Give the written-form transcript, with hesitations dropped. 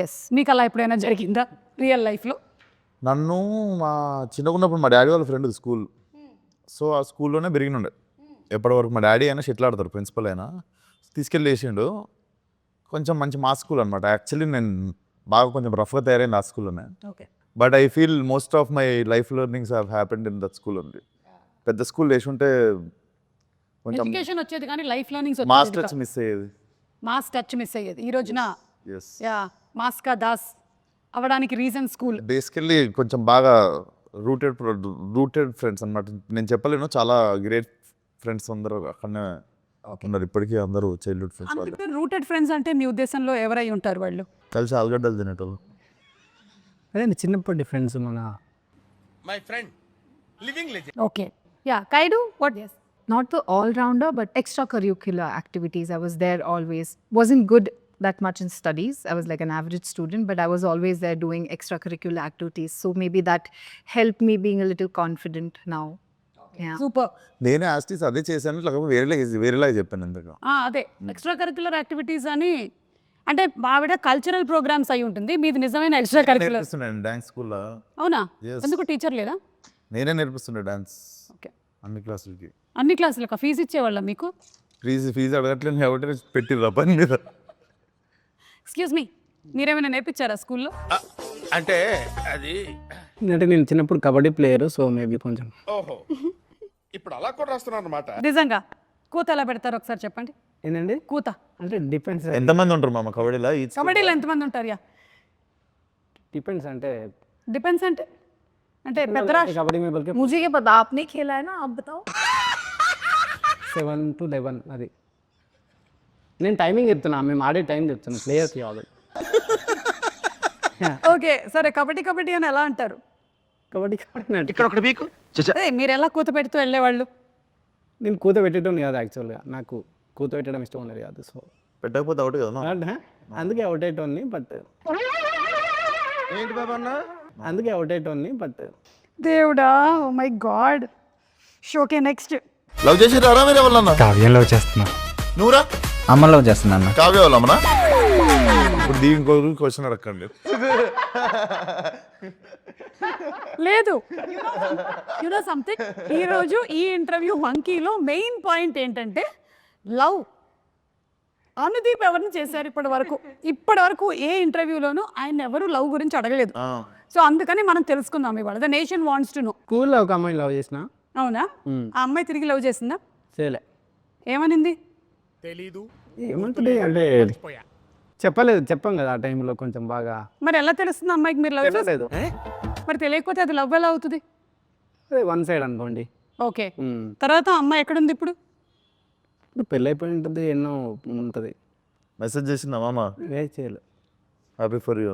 Yes, మీకు అలా ఎప్పుడైనా జరిగిందా రియల్ లైఫ్లో? నన్ను మా చిన్నగున్నప్పుడు మా డాడీ వాళ్ళ ఫ్రెండ్ స్కూల్, సో ఆ స్కూల్లోనే పెరిగినుండే. ఎప్పటివరకు మా డాడీ అయినా షటిల్ ఆడతారు, ప్రిన్సిపల్ అయినా తీసుకెళ్ళి వేసిండు. కొంచెం మంచి మా స్కూల్ అనమాట. యాక్చువల్లీ నేను బాగా కొంచెం రఫ్గా తయారైంది ఆ స్కూల్లోనే. Okay. But I feel most of my life learnings have happened in that school only. పెద్ద స్కూల్ వేసి ఉంటే కొంచెం ఎడ్యుకేషన్ వచ్చేది కానీ life learnings mass touch miss అయ్యేది. మాస్ టచ్ మిస్ అయ్యేది. ఈ రోజున ఎస్, యా మాస్కా దాస్ అవడానికి రీజన్ స్కూల్. బేసికల్లీ కొంచెం బాగా రూటెడ్ ఫ్రెండ్స్ అనమాట. నేను చెప్పలేను, చాలా గ్రేట్ ఫ్రెండ్స్ అందరూ అక్కడనే ఉన్నారు ఇప్పటికీ. అందరూ చైల్డ్హుడ్ ఫ్రెండ్స్ వాళ్ళు. అందుకే రూటెడ్ ఫ్రెండ్స్ అంటే మీ ఉద్దేశంలో ఎవరై ఉంటారు వాళ్ళు? కలిసి ఆలుగడ్డలు తినేటోళ్ళు. అదే చిన్నప్పటి ఫ్రెండ్స్ మన my friend, living legend. Okay. యా కైడు what? Not the all-rounder, but extracurricular activities. I was there always. Wasn't good that much in studies. I was like an average student, but I was always there doing extracurricular activities. So maybe that helped me being a little confident now. Yeah. Super. నేనే ఆస్టీస్ అదే చేశాను, లేకపోతే వేరేలాగా చెప్పాను ఎందుకు. అదే extra curricular activities అని అంటే ఆవిడ కల్చరల్ ప్రోగ్రామ్స్ అయి ఉంటుంది, మీది నిజమైన ఎక్స్ట్రా కరిక్యులర్. నేర్పిస్తున్నాను డాన్స్ స్కూల్లో. అవునా? Yes. ఎందుకు టీచర్ లేదా? నేనే నేర్పిస్తుండే డాన్స్ ఓకే. అన్ని క్లాసులకి. అన్ని క్లాసులకు ఫీజు ఇచ్చేవాళ్ళ మీకు? ఫీజు అడగట్లేదు కాబట్టి పెట్టిర్రా పని మీద. ఎక్స్క్యూజ్ మీ, మీరేమైనా నేర్పించారా స్కూల్లో? అంటే అది అంటే నేను చిన్నప్పుడు కబడ్డీ ప్లేయర్, సో మేబీ కొంచెం. ఓహో, ఇప్పుడు అలా కూడా రాస్తున్నారు అనమాట. నిజంగా కూత ఎలా పెడతారు ఒకసారి చెప్పండి. ఏంటండి కూత అంటే డిపెండ్స్. ఎంతమంది ఉంటారు మామ కబడ్డీలో? కబడ్డీలో ఎంతమంది ఉంటారు? యా డిపెండ్స్ అంటే డిపెండ్స్ అంటే అంటే పెద్దరాష్. కబడ్డీ में बल्कि मुझे ये पता, आपने खेला है ना, आप बताओ. 7 to 11 అది. నేను టైమింగ్ చెప్తున్నా, మేము ఆడే టైం చెప్తున్నా ప్లేయర్కి కాదు. ఓకే సరే, కబడ్డీ కబడ్డీ అని ఎలా అంటారు? కబడ్డీ ఇక్కడ ఒకటి మీకు అదే మీరు ఎలా కూత పెడుతూ వెళ్ళేవాళ్ళు? నేను కూత పెట్టడం కాదు యాక్చువల్గా, నాకు కూత పెట్టడం ఇష్టం ఉండదు కాదు. సో పెట్టకపోతే ఒకటి కదా. అందుకే అవుట్ అయ్యేటోన్ని, బట్ ఏంటి బాబా అన్న? అందుకే అవుట్ అయ్యేటోన్ని బట్ దేవుడా, oh my god. Okay next. Love చేసి రారా మీరు ఎవరన్నా? కావ్యం లవ్ చేస్తున్నా. నువ్వురా? అమ్మ లవ్ చేస్తున్నా. కావ్య వాళ్ళమ్మనా? ఇప్పుడు దీనికి క్వశ్చన్ అడగండి. లేదు, యునో సంథింగ్, ఈరోజు ఈ ఇంటర్వ్యూ మంకీలో మెయిన్ పాయింట్ ఏంటంటే లవ్. అనుదీప్ ఎవరిని చేశారు ఇప్పటి వరకు ఏ ఇంటర్వ్యూలోనూ ఆయన ఎవరు లవ్ గురించి అడగలేదు. సో అందుకని మనం తెలుసుకుందాం ఇవాళ. The nation wants to know. స్కూల్లో ఒక అమ్మాయిని లవ్ చేసిన. అవునా? ఆ అమ్మాయి తిరిగి లవ్ చేసిందా? చేయలే. ఏమనింది? తెలీదు. ఏమంటుంది అంటే చెప్పాం కదా ఆ టైంలో కొంచెం బాగా. మరి ఎలా తెలుస్తుంది అమ్మాయికి మీరు లవ్ చేస్తారు? తెలియలేదు. మరి తెలియకపోతే అది లవ్ ఎలా అవుతుంది? అదే వన్ సైడ్ అనుకోండి. ఓకే. తర్వాత అమ్మాయి ఎక్కడుంది ఇప్పుడు? ఇప్పుడు పెళ్ళి అయిపోయి ఉంటుంది, ఎన్నో ఉంటుంది. మెసేజ్ చేసిందా మామ? చేయలేదు. Happy for you.